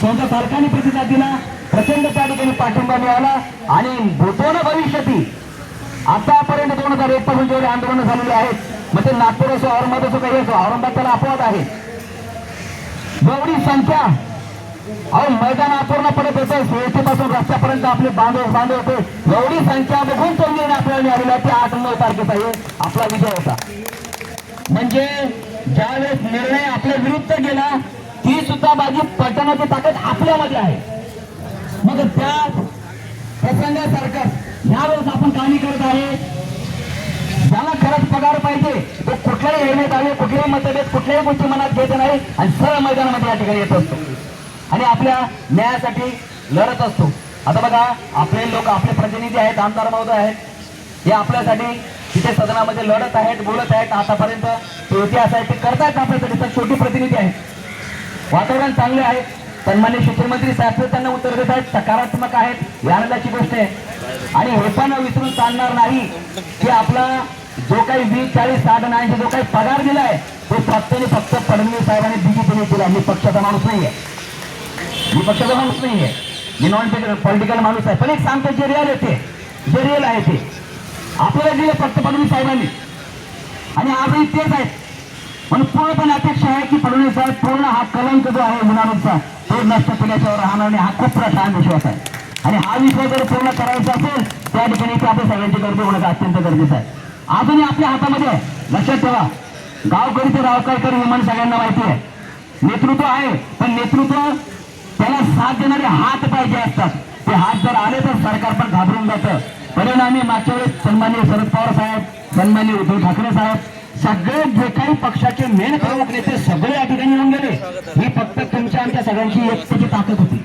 त्यांच्या सरकारने प्रतिसाद दिला, प्रचंड त्या ठिकाणी पाठिंबा मिळाला आणि भूतोन भविष्यती आतापर्यंत 2001 पासून जेवढे आंदोलन झालेले आहेत, मग ते नागपूर असो, औरंगाबाद असो, काही असो, औरंगाबाद त्याला अपवाद आहे, एवढी संख्या अहो मैदान अपूर्ण पडत होतं, सुरक्षेपासून रस्त्यापर्यंत आपले बांधव होते, एवढी संख्या बघून तो निर्णय आपल्याला मिळालेला की 8-9 तारखेचा आपला विजय होता. म्हणजे ज्यावेळेस निर्णय आपल्या विरुद्ध गेला ती सुद्धा बाजी पलटण्याची ताकद आपल्यामध्ये आहे. मग त्या प्रसंगासारखं यावेळेस आपण काही करत आहे, ज्याला खरंच पगार पाहिजे तो कुठल्याही हेल्मेट आले, कुठलेही मतभेद, कुठल्याही गोष्टी मनात घेत नाही आणि सरळ मैदानामध्ये या ठिकाणी येत असतो आणि आपल्या न्यायासाठी लढत असतो. आता बघा, आपले लोक, आपले प्रतिनिधी आहेत, आमदार महोदय आहेत, हे आपल्यासाठी तिथे सदनामध्ये लढत आहेत, बोलत आहेत. आतापर्यंत ते इतिहास आहे ते करतायत आपल्यासाठी, तर छोटी प्रतिनिधी आहेत, वातावरण चांगले आहे. सन्मान्य शिक्षणमंत्री साहेब त्यांना उत्तर देत आहेत, सकारात्मक आहेत, ही आनंदाची गोष्ट आहे. आणि हे पण विसरून चालणार नाही की आपला जो काही 20, 40, 60, 90 जो काही पगार दिलाय तो फक्त आणि फक्त फडणवीस साहेबांनी बीजेपीने दिला. मी पक्षाचा माणूस नाहीये, मी नॉन पॉलिटिकल माणूस आहे, पण एक सांगतो जे रिअल आहे ते आपल्याला दिले फक्त फडणवीस साहेबांनी आणि आजही तेच आहेत. म्हणून पूर्णपणे अपेक्षा आहे की फडणवीस साहेब पूर्ण हा कलंक जो आहे मुलांचा तो नष्ट केल्याशिवाय राहणार नाही, हा खूप प्रधान विश्वास आहे. आणि हा विश्वास जर पूर्ण करायचा असेल त्या ठिकाणी ते आपल्या सगळ्यांची गर्दी होणं अत्यंत गरजेचं आहे. अजूनही आपल्या हातामध्ये आहे, लक्षात ठेवा, गावकरी ते रावकरकर विमान सगळ्यांना माहिती आहे. नेतृत्व आहे, पण नेतृत्व त्याला साथ देणारे हात पाहिजे असतात. ते हात जर आले तर सरकार पण घाबरून जातं. परिणामी मागच्या वेळेस सन्माननीय शरद पवार साहेब, सन्माननीय उद्धव ठाकरे साहेब, सगळे जे काही पक्षाचे मेन प्रमुख नेते सगळे या ठिकाणी येऊन गेले. ही फक्त तुमच्या आमच्या सगळ्यांची एकतेची ताकद होती.